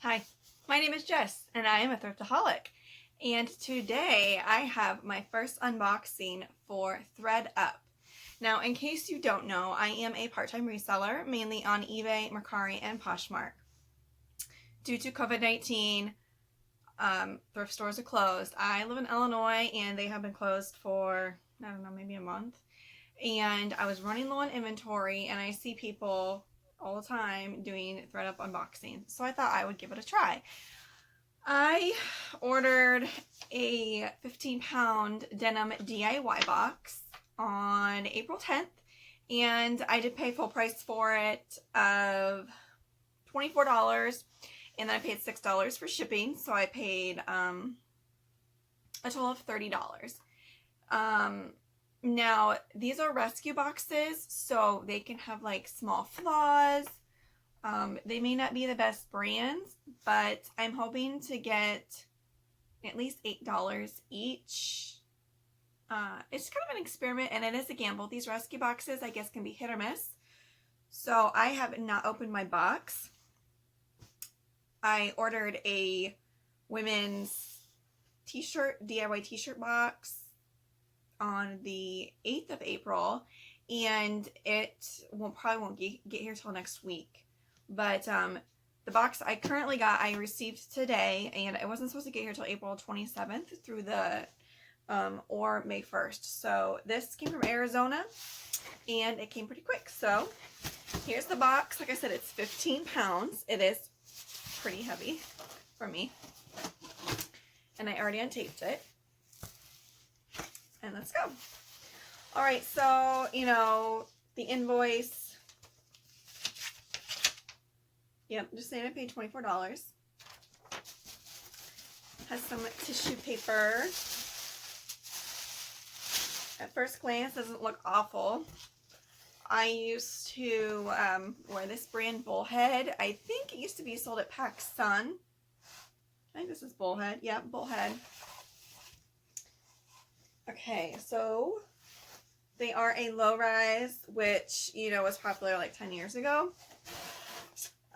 Hi, my name is Jess and I am a thriftaholic, and today I have my first unboxing for Thredup. Now, in case you don't know, I am a part-time reseller, mainly on eBay, Mercari, and Poshmark. Due to COVID-19, thrift stores are closed. I live in Illinois and they have been closed for, I don't know, maybe a month. And I was running low on inventory and I see people all the time doing Thredup unboxing. So I thought I would give it a try. I ordered a 15-pound denim DIY box on April 10th, and I did pay full price for it of $24, and then I paid $6 for shipping, so I paid a total of $30. Now, these are rescue boxes, so they can have like small flaws. They may not be the best brands, but I'm hoping to get at least $8 each. It's kind of an experiment, and it is a gamble. These rescue boxes, I guess, can be hit or miss. So I have not opened my box. I ordered a women's t-shirt, DIY t-shirt box on the 8th of April, and it probably won't get here till next week. But the box I currently got, I received today, and it wasn't supposed to get here till April 27th through the or May 1st. So this came from Arizona, and it came pretty quick. So here's the box. Like I said, it's 15 pounds. It is pretty heavy for me, and I already untaped it. And let's go. All right, so, you know, the invoice. Yep, just saying I paid $24. Has some tissue paper. At first glance, doesn't look awful. I used to wear this brand Bullhead. I think it used to be sold at PacSun. I think this is Bullhead. Yeah, Bullhead. Okay, so they are a low rise, which, you know, was popular like 10 years ago.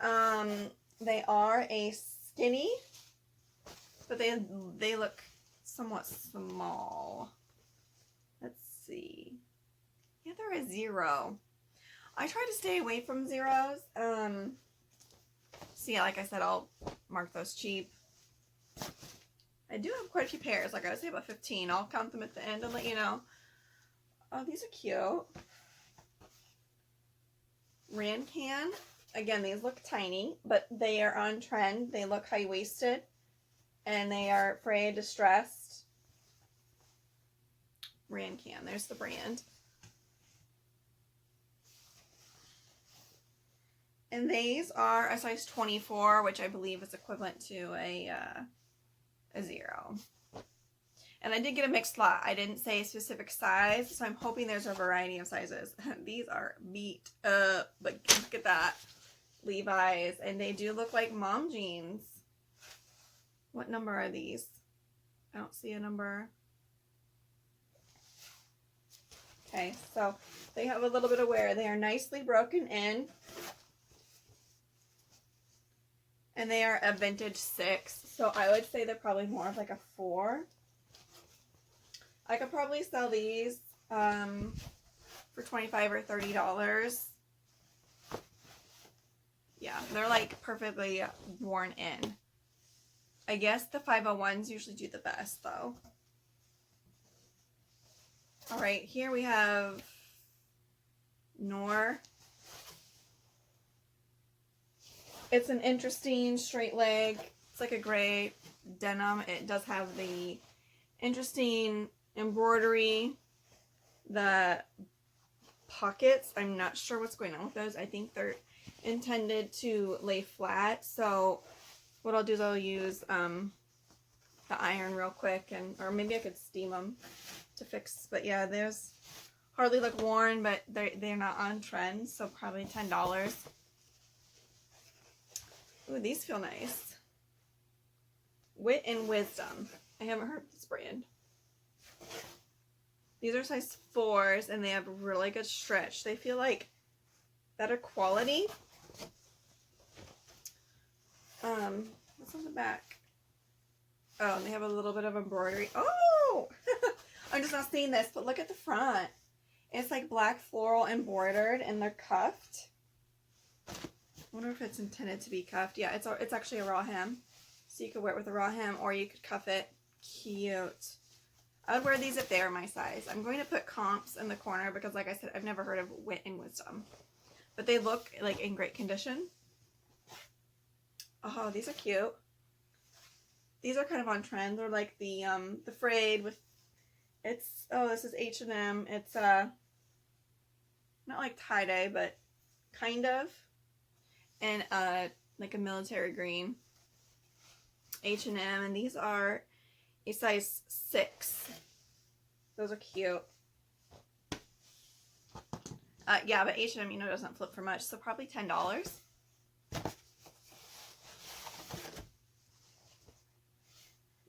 They are a skinny, but they look somewhat small. Let's see. Yeah, they're a 0. I try to stay away from zeros. So yeah, like I said, I'll mark those cheap. I do have quite a few pairs. Like I would say about 15. I'll count them at the end and let you know. Oh, these are cute. Can. Again, these look tiny, but they are on trend. They look high-waisted, and they are frayed, distressed. Can. There's the brand. And these are a size 24, which I believe is equivalent to a 0. And I did get a mixed lot. I didn't say a specific size, so I'm hoping there's a variety of sizes. These are beat up, but look at that. Levi's, and they do look like mom jeans. What number are these? I don't see a number. Okay, so they have a little bit of wear. They are nicely broken in. And they are a vintage 6, so I would say they're probably more of like a 4. I could probably sell these for $25 or $30. Yeah, they're like perfectly worn in. I guess the 501s usually do the best though. All right, here we have Nor. It's an interesting straight leg. It's like a gray denim. It does have the interesting embroidery. The pockets, I'm not sure what's going on with those. I think they're intended to lay flat. So what I'll do is I'll use the iron real quick, or maybe I could steam them to fix. But yeah, there's hardly look worn, but they're not on trend, so probably $10. Ooh, these feel nice. Wit and Wisdom. I haven't heard of this brand. These are size 4s, and they have really good stretch. They feel like better quality. What's on the back? Oh, and they have a little bit of embroidery. Oh! I'm just not seeing this, but look at the front. It's like black floral embroidered, and they're cuffed. I wonder if it's intended to be cuffed. Yeah, it's actually a raw hem. So you could wear it with a raw hem, or you could cuff it. Cute. I would wear these if they were my size. I'm going to put comps in the corner because, like I said, I've never heard of Wit and Wisdom. But they look like in great condition. Oh, these are cute. These are kind of on trend. They're like the frayed with, it's, oh, this is H&M. It's not like tie-dye, but kind of. And like a military green. H&M, and these are a size 6. Those are cute. Yeah, but H&M, you know, doesn't flip for much, so probably $10.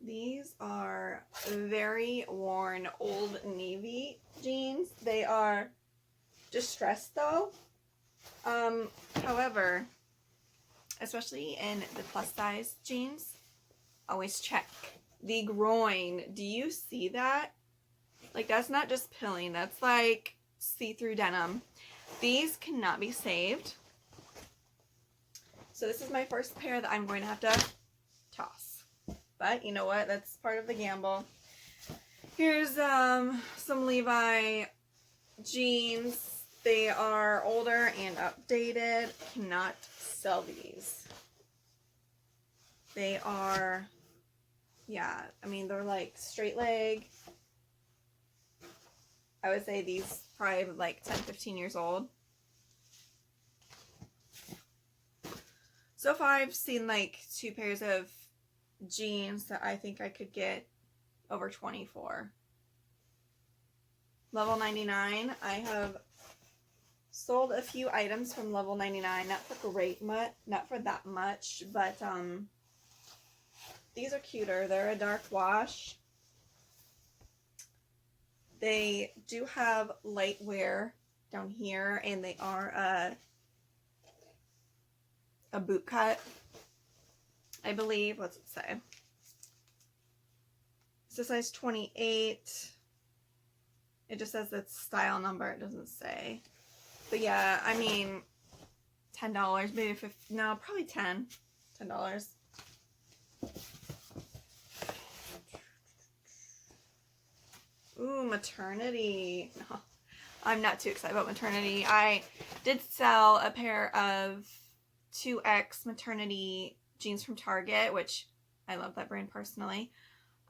These are very worn Old Navy jeans. They are distressed though. However, especially in the plus size jeans, always check the groin. Do you see that? Like, that's not just pilling, that's like see-through denim. These cannot be saved. So this is my first pair that I'm going to have to toss. But you know what? That's part of the gamble. Here's some Levi jeans. They are older and updated. Cannot sell these. They are, yeah, I mean, they're like straight leg. I would say these probably like 10, 15 years old. So far I've seen like 2 pairs of jeans that I think I could get over 20 for. Level 99, I have sold a few items from Level 99, not for that much, but these are cuter. They're a dark wash. They do have light wear down here, and they are a boot cut, I believe. What's it say? It's a size 28. It just says its style number. It doesn't say. But yeah, I mean, $10, maybe 50. No, probably $10. Ooh, maternity. No, I'm not too excited about maternity. I did sell a pair of 2X maternity jeans from Target, which I love that brand personally,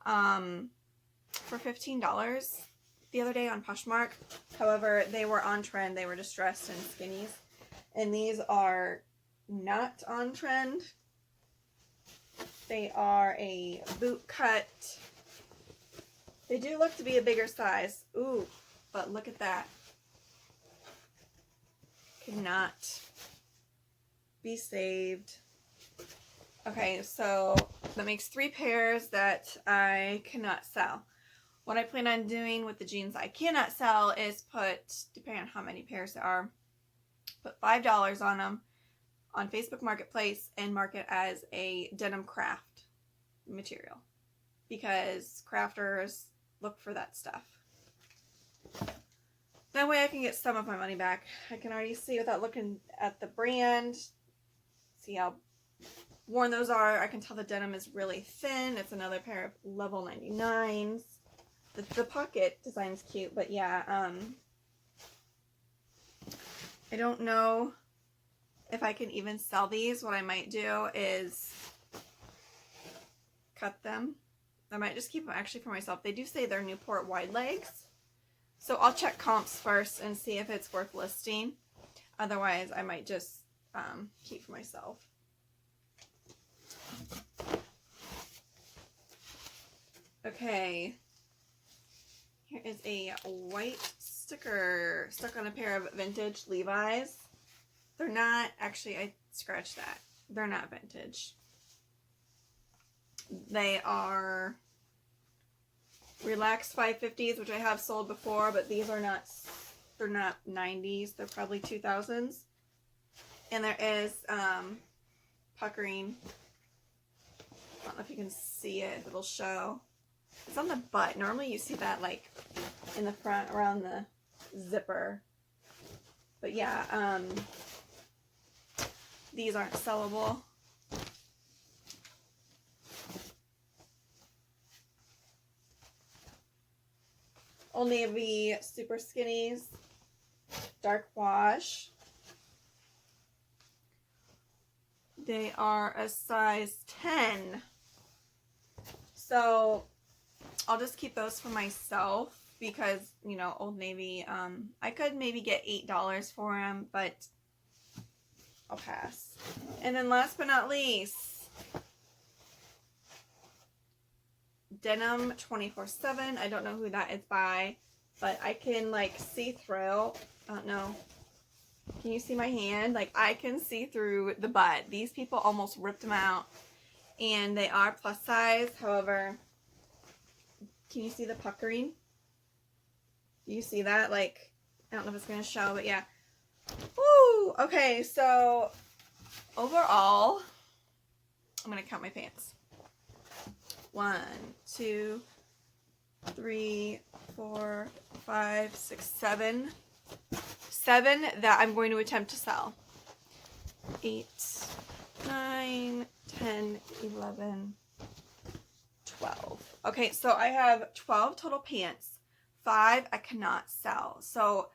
for $15 the other day on Poshmark. However, they were on trend. They were distressed and skinnies. And these are not on trend. They are a boot cut. They do look to be a bigger size. Ooh, but look at that. Could not be saved. Okay, so that makes 3 pairs that I cannot sell. What I plan on doing with the jeans I cannot sell is put, depending on how many pairs there are, put $5 on them on Facebook Marketplace and mark it as a denim craft material. Because crafters look for that stuff. That way I can get some of my money back. I can already see without looking at the brand. See how worn those are. I can tell the denim is really thin. It's another pair of level 99s. The pocket design's cute, but yeah, I don't know if I can even sell these. What I might do is cut them. I might just keep them actually for myself. They do say they're Newport wide legs. So I'll check comps first and see if it's worth listing. Otherwise, I might just keep for myself. Okay. Here is a white sticker stuck on a pair of vintage Levi's. They're not, actually, I scratched that. They're not vintage. They are relaxed 550s, which I have sold before, but these are not, they're not 90s. They're probably 2000s. And there is puckering know if you can see it, if it'll show. It's on the butt. Normally you see that like in the front around the zipper. But yeah, these aren't sellable. Old Navy super skinnies, dark wash. They are a size 10. So I'll just keep those for myself because, you know, Old Navy, I could maybe get $8 for them, but I'll pass. And then last but not least, Denim 24/7. I don't know who that is by, but I can like see through. I don't know. Can you see my hand? Like I can see through the butt. These people almost ripped them out, and they are plus size. However, can you see the puckering? Do you see that? Like, I don't know if it's going to show, but yeah. Woo! Okay, so overall, I'm going to count my pants. 1, 2, 3, 4, 5, 6, 7. 7 that I'm going to attempt to sell. 8, 9, 10, 11, 12. Okay, so I have 12 total pants. 5 I cannot sell. So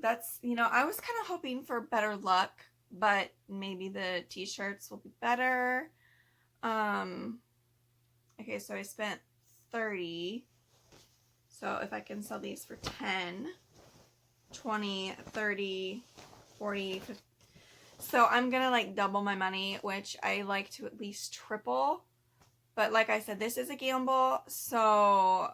that's, you know, I was kind of hoping for better luck, but maybe the t-shirts will be better. Okay, so I spent 30. So if I can sell these for 10, 20, 30, 40, 50. So I'm gonna like double my money, which I like to at least triple. But like I said, this is a gamble, so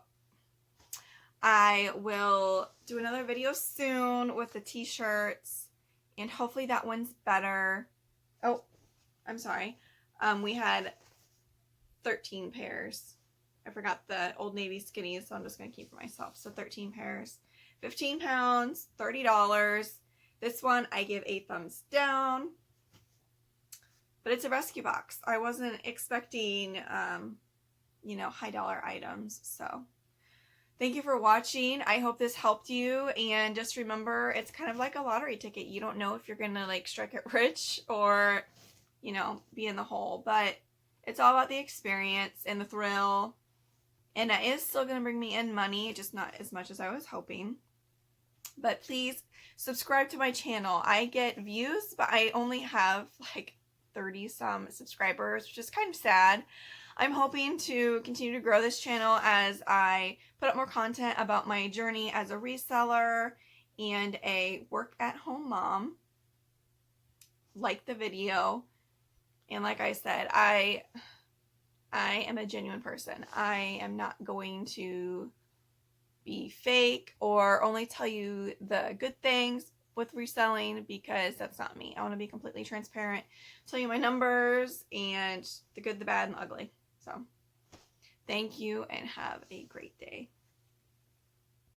I will do another video soon with the t-shirts, and hopefully that one's better. Oh, I'm sorry. We had 13 pairs. I forgot the Old Navy skinnies, so I'm just going to keep for myself. So 13 pairs, 15 pounds, $30. This one I give a thumbs down. But it's a rescue box. I wasn't expecting, you know, high dollar items. So thank you for watching. I hope this helped you. And just remember, it's kind of like a lottery ticket. You don't know if you're going to like strike it rich or, you know, be in the hole. But it's all about the experience and the thrill. And that is still going to bring me in money, just not as much as I was hoping. But please subscribe to my channel. I get views, but I only have like 30 some subscribers, which is kind of sad. I'm hoping to continue to grow this channel as I put up more content about my journey as a reseller and a work-at-home mom. Like the video. And like I said, I am a genuine person. I am not going to be fake or only tell you the good things with reselling, because that's not me. I want to be completely transparent, tell you my numbers and the good, the bad, and the ugly. So thank you and have a great day.